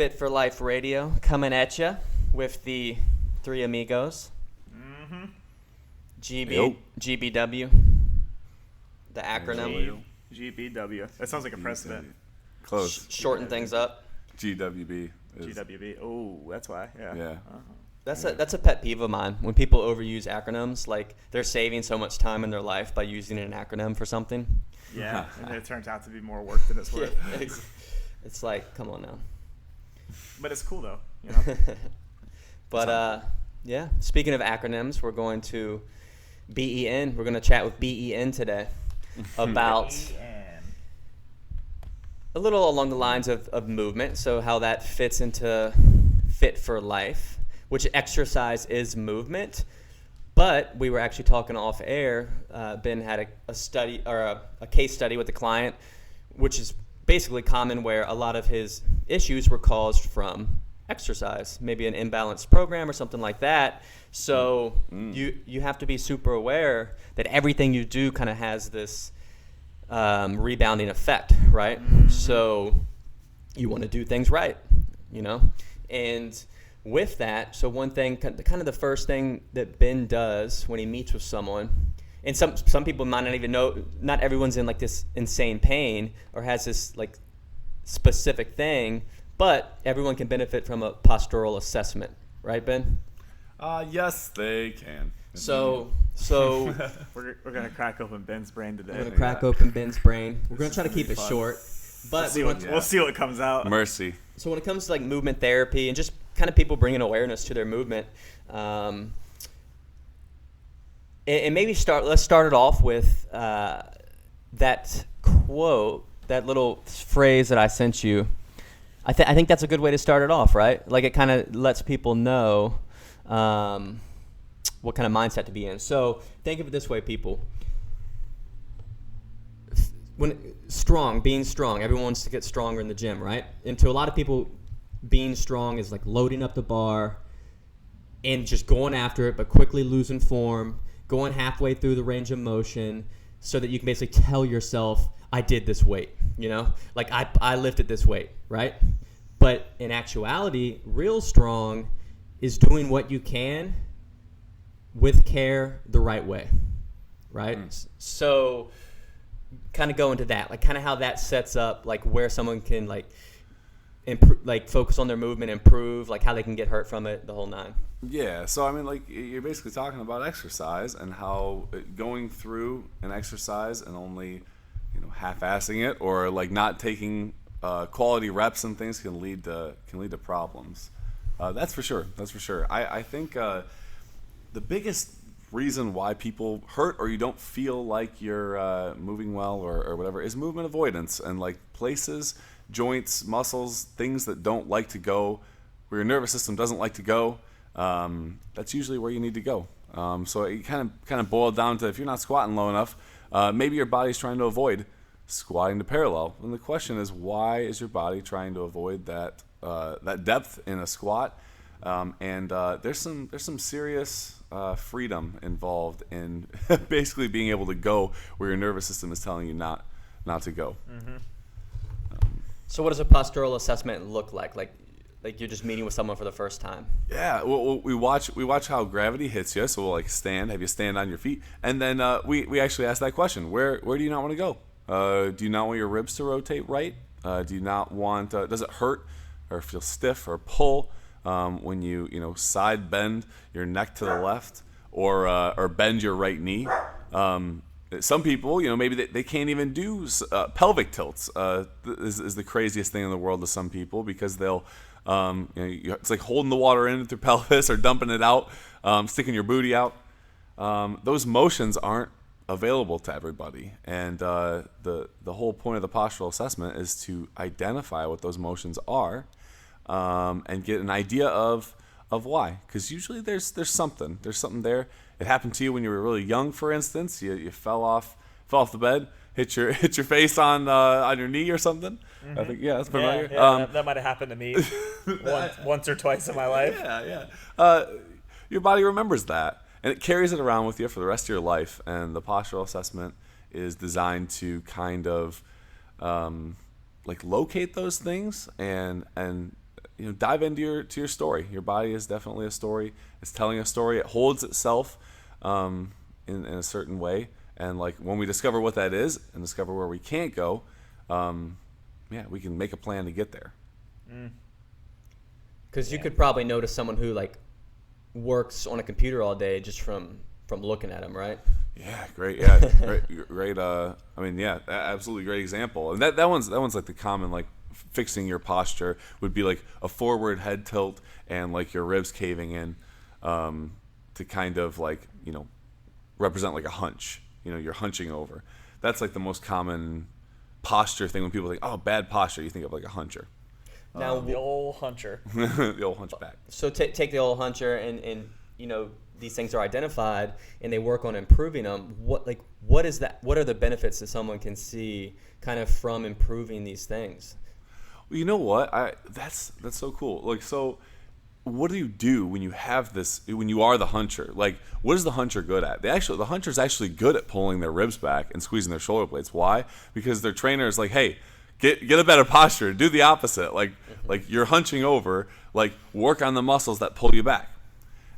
Fit for Life Radio coming at you with the three amigos. GBW, the acronym. GBW. That sounds like a president. Close. Shorten things up. GWB. GWB. Oh, that's why. Yeah. Yeah. That's a pet peeve of mine when people overuse acronyms. Like they're saving so much time in their life by using an acronym for something. Yeah, and it turns out to be more work than it's worth. It's like, come on now. But it's cool though, you know. But yeah. Speaking of acronyms, we're going to BEN. We're going to chat with BEN today about a little along the lines of movement. So how that fits into Fit for Life, which exercise is movement. But we were actually talking off air. Ben had a study or a case study with a client, which is basically common, where a lot of his issues were caused from exercise, maybe an imbalanced program or something like that. So you have to be super aware that everything you do kind of has this rebounding effect, right? So you want to do things right, you know? And with that, so one thing, kind of the first thing that Ben does when he meets with someone, and some people might not even know, not everyone's in like this insane pain or has this like specific thing, but everyone can benefit from a postural assessment, right, Ben? Yes, they can. So we're gonna crack open Ben's brain today. we're gonna crack open Ben's brain. We're gonna try to keep it short, but We'll see what comes out. Mercy. So when it comes to like movement therapy and just kind of people bringing awareness to their movement, and maybe let's start it off with that quote, that little phrase that I sent you. I think that's a good way to start it off, right? Like it kind of lets people know what kind of mindset to be in. So think of it this way, people. Being strong, everyone wants to get stronger in the gym, right? And to a lot of people, being strong is like loading up the bar and just going after it, but quickly losing form, going halfway through the range of motion so that you can basically tell yourself, I did this weight, you know? Like I lifted this weight, right? But in actuality, real strong is doing what you can with care the right way, right? So kind of go into that, like kind of how that sets up like where someone can like focus on their movement, improve, like how they can get hurt from it, the whole nine. Yeah, so I mean, like you're basically talking about exercise and how going through an exercise and only, half-assing it or like not taking quality reps and things can lead to problems. That's for sure. I think the biggest reason why people hurt or you don't feel like you're moving well or whatever is movement avoidance, and like places, joints, muscles, things that don't like to go, where your nervous system doesn't like to go. That's usually where you need to go. So it kind of boiled down to, if you're not squatting low enough, maybe your body's trying to avoid squatting to parallel. And the question is, why is your body trying to avoid that depth in a squat? And there's some serious freedom involved in basically being able to go where your nervous system is telling you not to go. So what does a postural assessment look like? Like you're just meeting with someone for the first time. Yeah, well, we watch how gravity hits you. So we'll like have you stand on your feet, and then we actually ask that question: Where do you not want to go? Do you not want your ribs to rotate right? Do you not want? Does it hurt or feel stiff or pull when you side bend your neck to the left or bend your right knee? Some people, maybe they can't even do pelvic tilts. Is the craziest thing in the world to some people, because they'll, it's like holding the water in with your pelvis or dumping it out, sticking your booty out. Those motions aren't available to everybody, and the whole point of the postural assessment is to identify what those motions are, and get an idea of why. Because usually there's something there. It happened to you when you were really young, for instance. You fell off the bed, hit your face on your knee or something. I think that's familiar. That might have happened to me once or twice in my life. Yeah. Your body remembers that, and it carries it around with you for the rest of your life. And the postural assessment is designed to kind of like locate those things and dive into your story. Your body is definitely a story. It's telling a story. It holds itself in a certain way. And like when we discover what that is and discover where we can't go, we can make a plan to get there. Because you could probably notice someone who like works on a computer all day just from looking at them, right? Yeah, great. Yeah, great. Absolutely great example. And that one's like the common like fixing your posture would be like a forward head tilt and like your ribs caving in, to kind of like represent like a hunch. You're hunching over. That's like the most common posture thing when people think, oh, bad posture. You think of like a huncher. Now The old huncher. The old hunchback. So take the old huncher and these things are identified and they work on improving them. What is that? What are the benefits that someone can see kind of from improving these things? Well, you know what? That's so cool. Like, so what do you do when you have this? When you are the huncher, like, what is the huncher good at? The huncher's actually good at pulling their ribs back and squeezing their shoulder blades. Why? Because their trainer is like, hey, get a better posture. Do the opposite. Like you're hunching over. Like, work on the muscles that pull you back.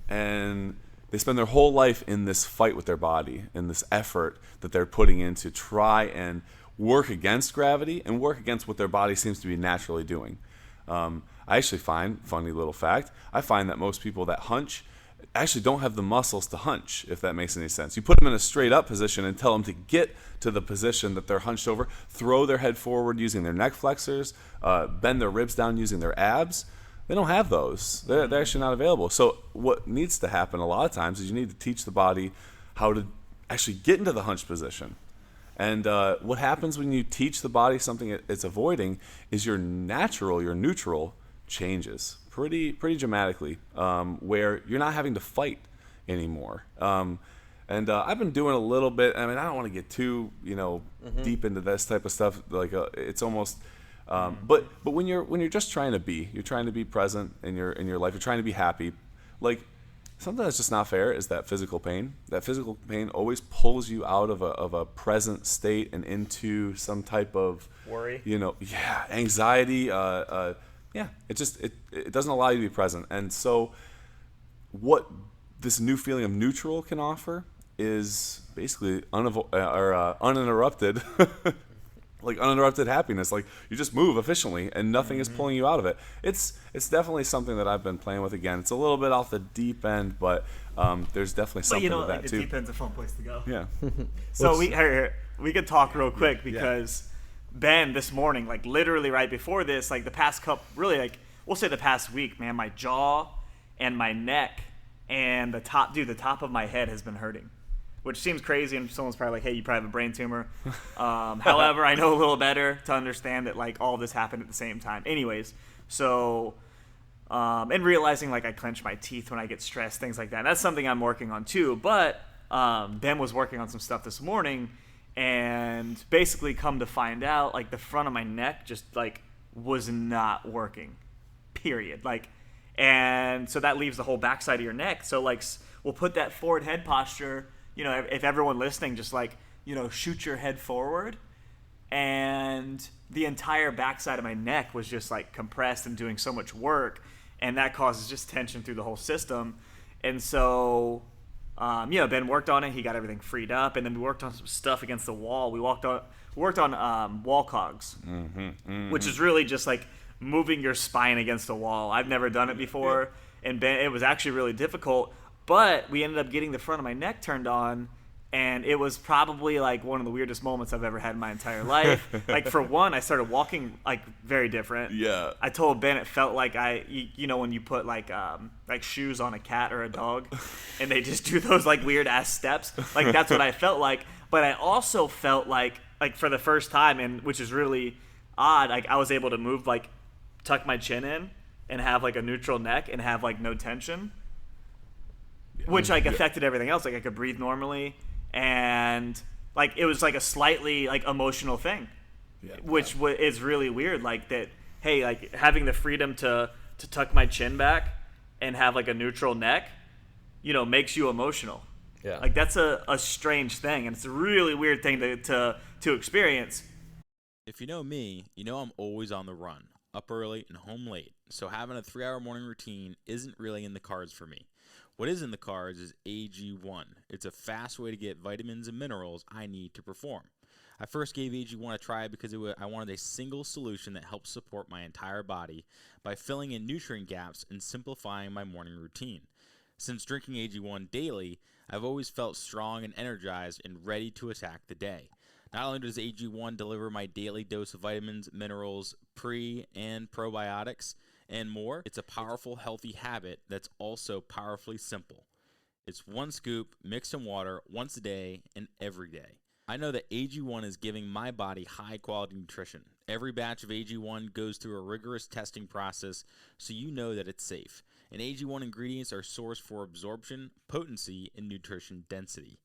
And they spend their whole life in this fight with their body and this effort that they're putting in to try and work against gravity and work against what their body seems to be naturally doing. I actually find, funny little fact, I find that most people that hunch actually don't have the muscles to hunch, if that makes any sense. You put them in a straight up position and tell them to get to the position that they're hunched over, throw their head forward using their neck flexors, bend their ribs down using their abs. They don't have those. They're actually not available. So what needs to happen a lot of times is you need to teach the body how to actually get into the hunched position. And what happens when you teach the body something it's avoiding is your neutral changes pretty dramatically, where you're not having to fight anymore. And I've been doing a little bit. I mean, I don't want to get too deep into this type of stuff. Like it's almost. But when you're just trying to be, you're trying to be present in your life. You're trying to be happy. Like, something that's just not fair is that physical pain. That physical pain always pulls you out of a present state and into some type of Worry. Anxiety. It doesn't allow you to be present. And so, what this new feeling of neutral can offer is basically uninterrupted. Like uninterrupted happiness. Like, you just move efficiently and nothing is pulling you out of it. It's definitely something that I've been playing with again. It's a little bit off the deep end, but there's definitely something to that the too. deep end's a fun place to go. Yeah. So we could talk real quick because Ben this morning, like literally right before this, like the past we'll say the past week, man, my jaw and my neck and the top of my head has been hurting. Which seems crazy, and someone's probably like, hey, you probably have a brain tumor. However, I know a little better to understand that, like, all this happened at the same time. Anyways, so, and realizing, like, I clench my teeth when I get stressed, things like that. That's something I'm working on, too. But Ben was working on some stuff this morning, and basically come to find out, like, the front of my neck just, like, was not working, period. Like, and so that leaves the whole backside of your neck. So, like, we'll put that forward head posture. If everyone listening just shoot your head forward, and the entire backside of my neck was just like compressed and doing so much work, and that causes just tension through the whole system. And so, Ben worked on it. He got everything freed up, and then we worked on some stuff against the wall. We worked on wall cogs, which is really just like moving your spine against a wall. I've never done it before, and it was actually really difficult. But we ended up getting the front of my neck turned on, and it was probably like one of the weirdest moments I've ever had in my entire life. Like, for one, I started walking like very different. Yeah. I told Ben it felt like when you put like shoes on a cat or a dog, and they just do those like weird ass steps. Like, that's what I felt like. But I also felt like for the first time, and which is really odd, like I was able to move, like tuck my chin in and have like a neutral neck and have like no tension. Which like affected everything else. Like, I could breathe normally, and like it was like a slightly like emotional thing, which is really weird. Like that, hey, like having the freedom to tuck my chin back and have like a neutral neck, makes you emotional. Yeah. Like, that's a strange thing, and it's a really weird thing to experience. If you know me, you know I'm always on the run. up early and home late, so having a 3-hour morning routine isn't really in the cards for me. What is in the cards is AG1. It's a fast way to get vitamins and minerals I need to perform. I first gave AG1 a try because I wanted a single solution that helps support my entire body by filling in nutrient gaps and simplifying my morning routine. Since drinking AG1 daily, I've always felt strong and energized and ready to attack the day. Not only does AG1 deliver my daily dose of vitamins, minerals, pre- and probiotics, and more, it's a powerful, healthy habit that's also powerfully simple. It's one scoop, mixed in water, once a day, and every day. I know that AG1 is giving my body high-quality nutrition. Every batch of AG1 goes through a rigorous testing process, so you know that it's safe. And AG1 ingredients are sourced for absorption, potency, and nutrition density.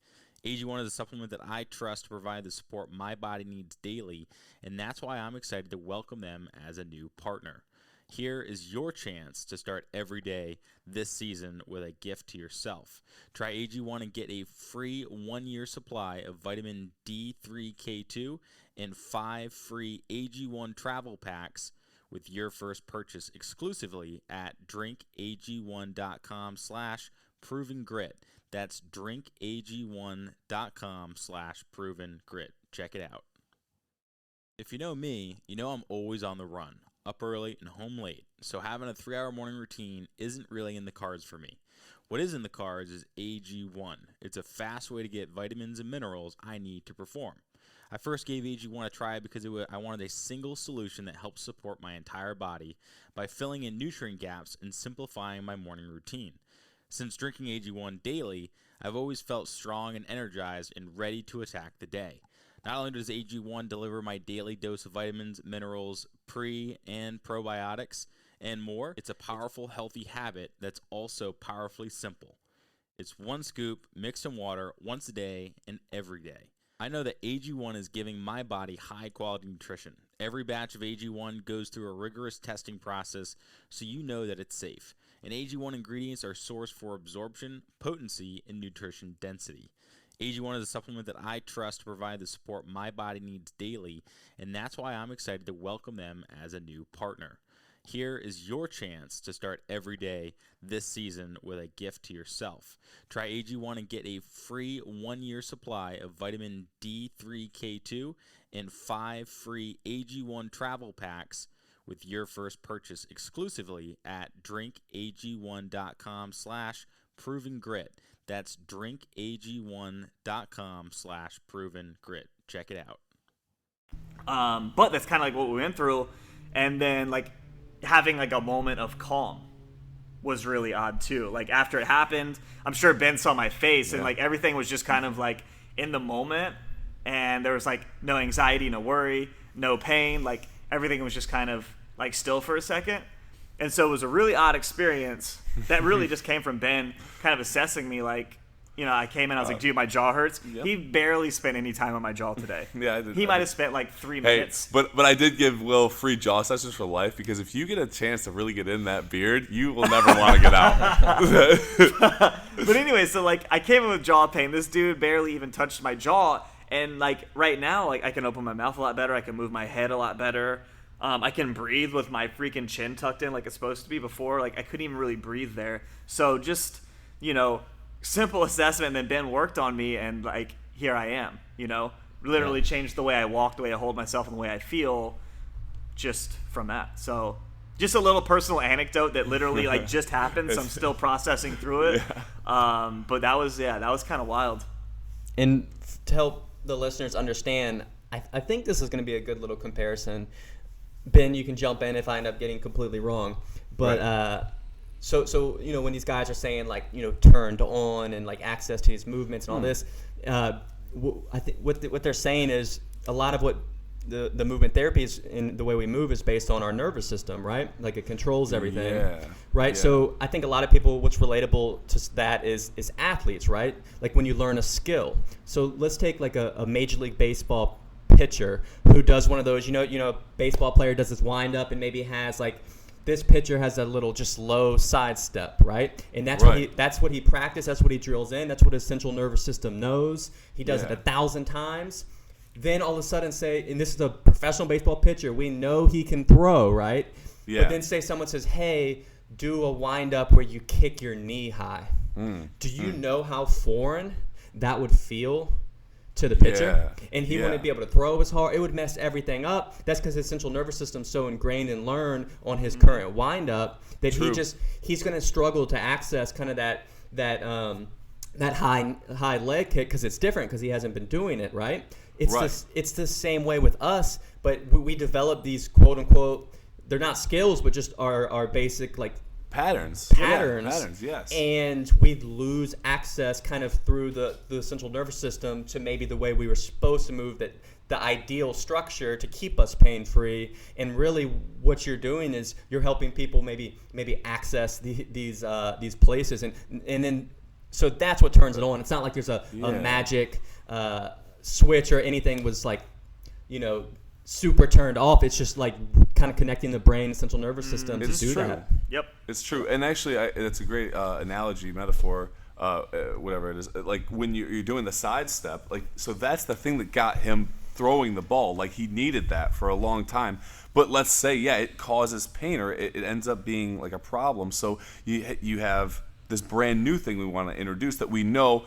AG1 is a supplement that I trust to provide the support my body needs daily, and that's why I'm excited to welcome them as a new partner. Here is your chance to start every day this season with a gift to yourself. Try AG1 and get a free 1-year supply of vitamin D3K2 and 5 free AG1 travel packs with your first purchase exclusively at drinkag1.com/provengrit. That's drinkag1.com/provengrit. Check it out. If you know me, you know I'm always on the run, up early and home late, so having a 3-hour morning routine isn't really in the cards for me. What is in the cards is AG1. It's a fast way to get vitamins and minerals I need to perform. I first gave AG1 a try because I wanted a single solution that helps support my entire body by filling in nutrient gaps and simplifying my morning routine. Since drinking AG1 daily, I've always felt strong and energized and ready to attack the day. Not only does AG1 deliver my daily dose of vitamins, minerals, pre- and probiotics, and more, it's a powerful, healthy habit that's also powerfully simple. It's one scoop, mixed in water, once a day, and every day. I know that AG1 is giving my body high-quality nutrition. Every batch of AG1 goes through a rigorous testing process, so you know that it's safe. And AG1 ingredients are sourced for absorption, potency, and nutrition density. AG1 is a supplement that I trust to provide the support my body needs daily, and that's why I'm excited to welcome them as a new partner. Here is your chance to start every day this season with a gift to yourself. Try AG1 and get a free 1-year supply of vitamin D3K2 and 5 free AG1 travel packs with your first purchase exclusively at drinkag1.com/provengrit. That's drinkag1.com/provengrit. Check it out. But that's kind of like what we went through, and then like having like a moment of calm was really odd too. Like after it happened, I'm sure Ben saw my face, and like everything was just kind of like in the moment, and there was like no anxiety, no worry, no pain. Like everything was just kind of like still for a second. And so it was a really odd experience that really just came from Ben kind of assessing me. Like, you know, I came in, I was like, dude, my jaw hurts. Yep. He barely spent any time on my jaw today. Yeah, I did. He might have spent like 3 Hey, minutes. but I did give Will free jaw sessions for life, because if you get a chance to really get in that beard, you will never want to get out. But anyway, so like I came in with jaw pain. This dude barely even touched my jaw. And like right now, like I can open my mouth a lot better. I can move my head a lot better. I can breathe with my freaking chin tucked in like it's supposed to be. Before, like I couldn't even really breathe there. So just, you know, simple assessment, and then Ben worked on me, and like here I am, you know, literally changed the way I walk, the way I hold myself, and the way I feel just from that. So just a little personal anecdote that literally like just happened, so I'm still processing through it. But that was kind of wild. And to help the listeners understand, I think this is going to be a good little comparison. Ben, you can jump in if I end up getting completely wrong. But so you know, when these guys are saying like, you know, turned on and like access to these movements and all this, I think what they're saying is a lot of what the movement therapy is in the way we move is based on our nervous system, right? Like it controls everything, right? Yeah. So I think a lot of people, what's relatable to that is athletes, right? Like when you learn a skill. So let's take like a Major League Baseball pitcher who does one of those, you know, a baseball player does this wind up and maybe has like, this pitcher has a little just low side step, right? And that's what he practiced. That's what he drills in. That's what his central nervous system knows. He does it 1,000 times. then all of a sudden say, and this is a professional baseball pitcher, we know he can throw, right? Yeah. But then say someone says, hey, do a wind up where you kick your knee high. Do you know how foreign that would feel to the pitcher? Yeah. And he Yeah. wouldn't be able to throw as hard. It would mess everything up. That's because his central nervous system's so ingrained and learned on his current wind up that True. he's going to struggle to access kind of that high leg kick because it's different because he hasn't been doing it, right? It's the same way with us, but we develop these quote unquote, they're not skills, but just our basic like Patterns. patterns. Yeah, patterns, yes. And we lose access kind of through the central nervous system to maybe the way we were supposed to move, that the ideal structure to keep us pain free. And really what you're doing is you're helping people maybe access these places and then so that's what turns it on. It's not like there's a magic switch or anything was like, super turned off. It's just like kind of connecting the brain and central nervous system to It's do true. that. Yep. It's true, and actually, it's a great analogy, metaphor, whatever it is. Like when you're doing the sidestep, like so that's the thing that got him throwing the ball. Like he needed that for a long time. But let's say, it causes pain, or it ends up being like a problem. So you have this brand new thing we want to introduce that we know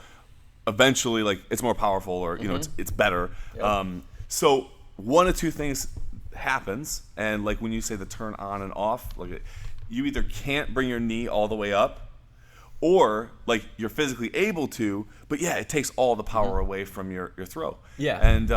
eventually, like it's more powerful, or it's better. Yep. So one of two things happens, and like when you say the turn on and off, like you either can't bring your knee all the way up, or like you're physically able to, but it takes all the power away from your throw. Yeah. And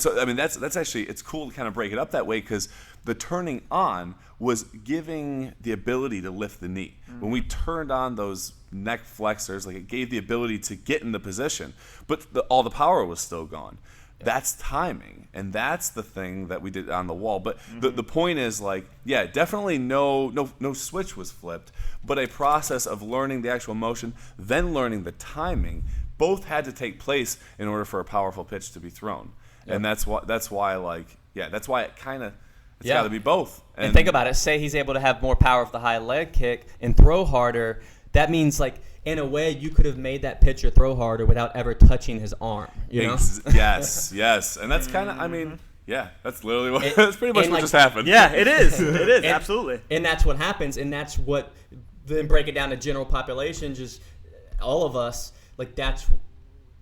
so I mean that's actually, it's cool to kind of break it up that way, because the turning on was giving the ability to lift the knee. When we turned on those neck flexors, like it gave the ability to get in the position, but all the power was still gone. That's timing, and that's the thing that we did on the wall. But the point is, like, definitely no switch was flipped, but a process of learning the actual motion, then learning the timing, both had to take place in order for a powerful pitch to be thrown. Yep. And that's why it kind of, it's got to be both. And think about it. Say he's able to have more power with the high leg kick and throw harder. That means, like, in a way, you could have made that pitcher throw harder without ever touching his arm. You know? Yes. And that's kind of, I mean, that's literally what, that's pretty much what just happened. Yeah, it is. It is, absolutely. And that's what happens. And that's what, then break it down to general population, just all of us, like, that's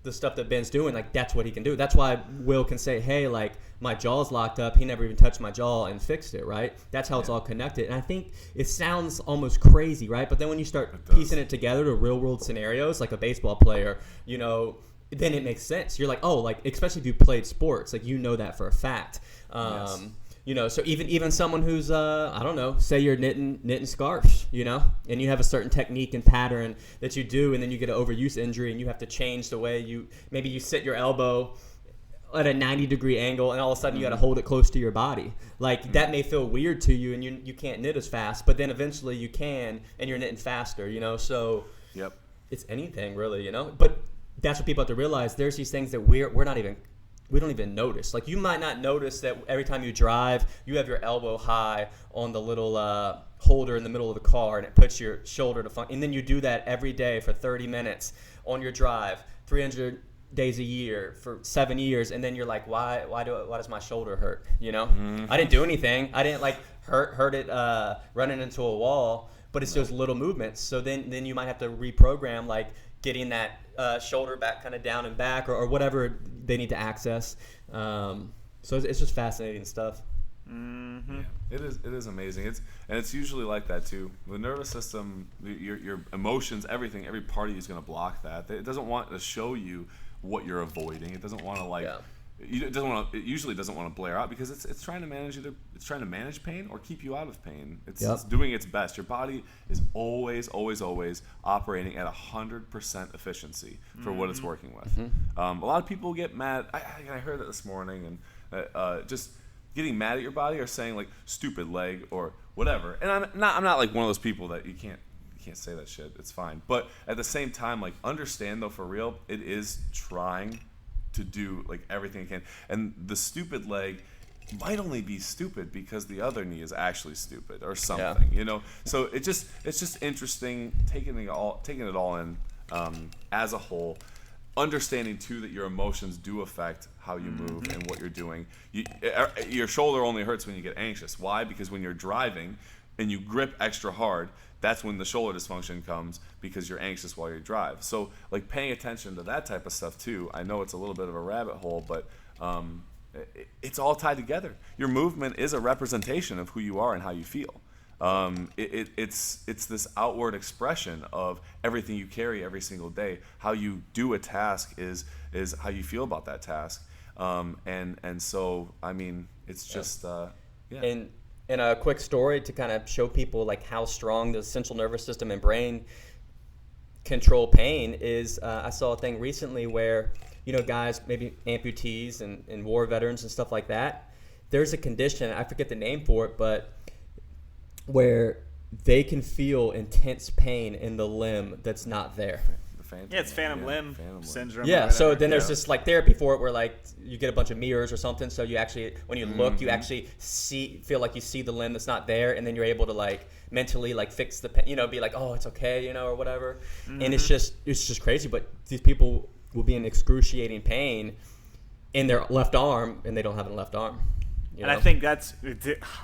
the stuff that Ben's doing. Like, that's what he can do. That's why Will can say, hey, like, my jaw's locked up. He never even touched my jaw and fixed it, right? That's how it's all connected. And I think it sounds almost crazy, right? But then when you start piecing it together to real world scenarios, like a baseball player, then it makes sense. You're like, oh, like, especially if you played sports, like, that for a fact. So even someone who's, I don't know, say you're knitting scarves, and you have a certain technique and pattern that you do, and then you get an overuse injury and you have to change the way maybe you sit your elbow at a 90-degree angle, and all of a sudden you got to hold it close to your body. Like, that may feel weird to you, and you can't knit as fast, but then eventually you can, and you're knitting faster, So it's anything, really, But that's what people have to realize. There's these things that we don't even notice. Like, you might not notice that every time you drive, you have your elbow high on the little holder in the middle of the car, and it puts your shoulder to function. And then you do that every day for 30 minutes on your drive, 300 days a year for 7 years, and then you're like, why does my shoulder hurt? I didn't do anything. I didn't like hurt it running into a wall, but it's those little movements. So then you might have to reprogram, like getting that shoulder back kind of down and back, or whatever they need to access. So it's just fascinating stuff. Yeah, it is amazing. It's usually like that too. The nervous system, your emotions, everything, every part of you is going to block that. It doesn't want to show you what you're avoiding. It doesn't want to it usually doesn't want to blare out, because it's trying to manage it's trying to manage pain or keep you out of pain. It's doing its best. Your body is always operating at 100% efficiency for what it's working with. A lot of people get mad. I heard that this morning, and just getting mad at your body, or saying like stupid leg or whatever. And I'm not like one of those people that you can't say that shit. It's fine. But at the same time, like, understand though, for real, it is trying to do like everything it can. And the stupid leg might only be stupid because the other knee is actually stupid or something, So it's just interesting taking it all in as a whole. understanding too that your emotions do affect how you move and what you're doing. Your shoulder only hurts when you get anxious. Why? Because when you're driving and you grip extra hard, that's when the shoulder dysfunction comes, because you're anxious while you drive. So like paying attention to that type of stuff too. I know it's a little bit of a rabbit hole, but it's all tied together. Your movement is a representation of who you are and how you feel. It's this outward expression of everything you carry every single day. How you do a task is how you feel about that task. And so I mean, it's just yeah. And a quick story to kind of show people like how strong the central nervous system and brain control pain is. I saw a thing recently where, you know, guys, maybe amputees and war veterans and stuff like that, there's a condition, I forget the name for it, but where they can feel intense pain in the limb that's not there. Yeah, it's phantom limb syndrome. Yeah, so then there's this like therapy for it where like you get a bunch of mirrors or something, so you actually, when you look, you actually feel like you see the limb that's not there, and then you're able to like mentally like fix the pain, you know, be like, oh, it's okay, you know, or whatever. And it's just crazy, but these people will be in excruciating pain in their left arm, and they don't have a left arm. You know? And I think that's.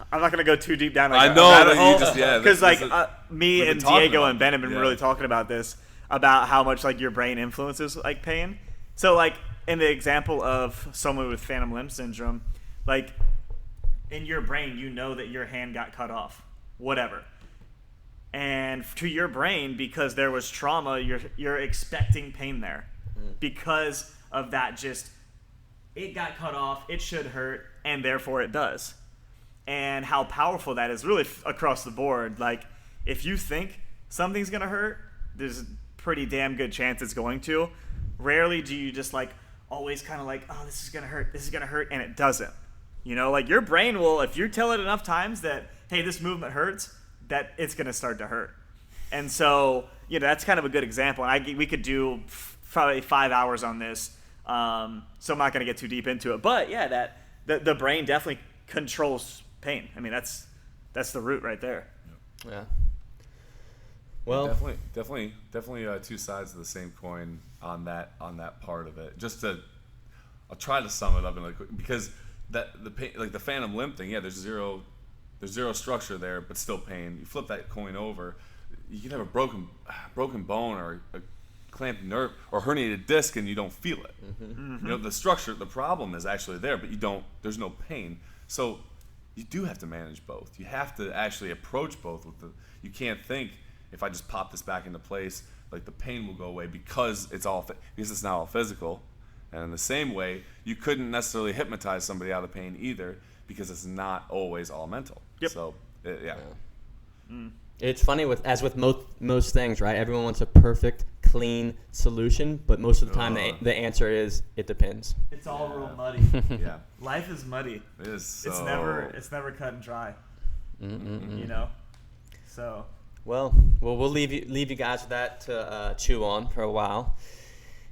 I'm not gonna go too deep down. Like I know rabbit that hole, you just because like me we've and been talking Diego about and Ben have been it. really Yeah. talking about this, about how much like your brain influences like pain. So like in the example of someone with phantom limb syndrome, like in your brain you know that your hand got cut off, whatever, and to your brain, because there was trauma, you're expecting pain there because of that. Just it got cut off, it should hurt, and therefore it does. And how powerful that is, really across the board. Like if you think something's gonna hurt, there's a pretty damn good chance it's going to. Rarely do you just like always kind of like, oh, this is gonna hurt, and it doesn't. You know, like your brain will, if you tell it enough times that, hey, this movement hurts, that it's gonna start to hurt. And so, you know, that's kind of a good example. And we could do probably 5 hours on this, so I'm not gonna get too deep into it. But yeah, that the brain definitely controls pain. I mean, that's the root right there. Yeah. Well, definitely two sides of the same coin on that part of it. I'll try to sum it up in like, because that the pain, like the phantom limb thing, yeah, there's zero structure there, but still pain. You flip that coin over, you can have a broken bone or a clamped nerve or herniated disc, and you don't feel it. You know, the structure, the problem is actually there, but there's no pain. So you do have to manage both. You have to actually approach both you can't think, if I just pop this back into place, like the pain will go away because it's not all physical. And in the same way, you couldn't necessarily hypnotize somebody out of pain either, because it's not always all mental. Yep. So yeah. it's funny with most things, right? Everyone wants a perfect, clean solution, but most of the time the answer is it depends. It's all real muddy. Yeah. Life is muddy. It is so... It's never cut and dry. You know. So. Well, we'll leave you guys with that to chew on for a while,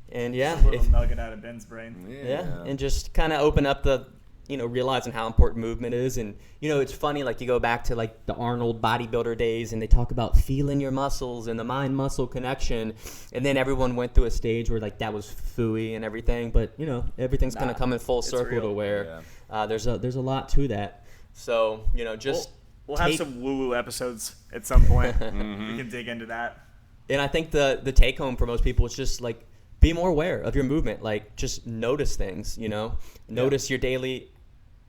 and yeah, Just a little nugget out of Ben's brain. yeah, and just kind of open up the, you know, realizing how important movement is. And you know, it's funny, like you go back to like the Arnold bodybuilder days, and they talk about feeling your muscles and the mind-muscle connection, and then everyone went through a stage where like that was phooey and everything, but you know, everything's gonna come in full circle real. to where there's a lot to that. So you know, just we'll have some woo-woo episodes at some point. We can dig into that. And I think the take home for most people is just like be more aware of your movement. Like just notice things, you know, notice your daily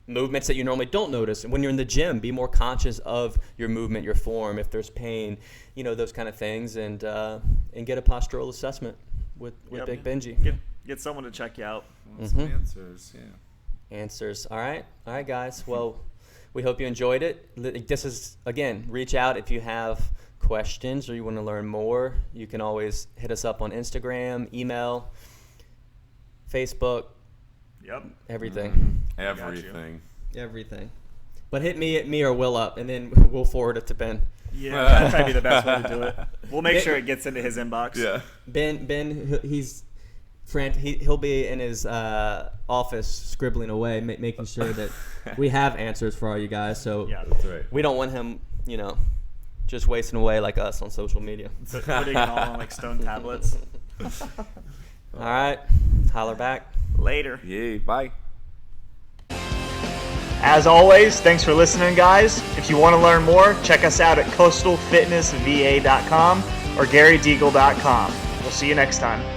movements that you normally don't notice. And when you're in the gym, be more conscious of your movement, your form, if there's pain, you know, those kind of things, and get a postural assessment with Big Benji. Get someone to check you out. Some answers, yeah. Answers. All right, guys. Well, we hope you enjoyed it. This is, again, reach out if you have questions or you want to learn more. You can always hit us up on Instagram, email, Facebook. Yep. Everything. Everything. Everything. But hit me or Will up, and then we'll forward it to Ben. Yeah, that'd probably be the best way to do it. We'll make sure it gets into his inbox. Yeah. Ben, he's frantic. He'll be in his office scribbling away, making sure that we have answers for all you guys. So Yeah. That's right. we don't want him, you know, just wasting away like us on social media. Putting it all on like stone tablets. All right. Holler back. Later. Yay, bye. As always, thanks for listening, guys. If you want to learn more, check us out at coastalfitnessva.com or garydeagle.com. We'll see you next time.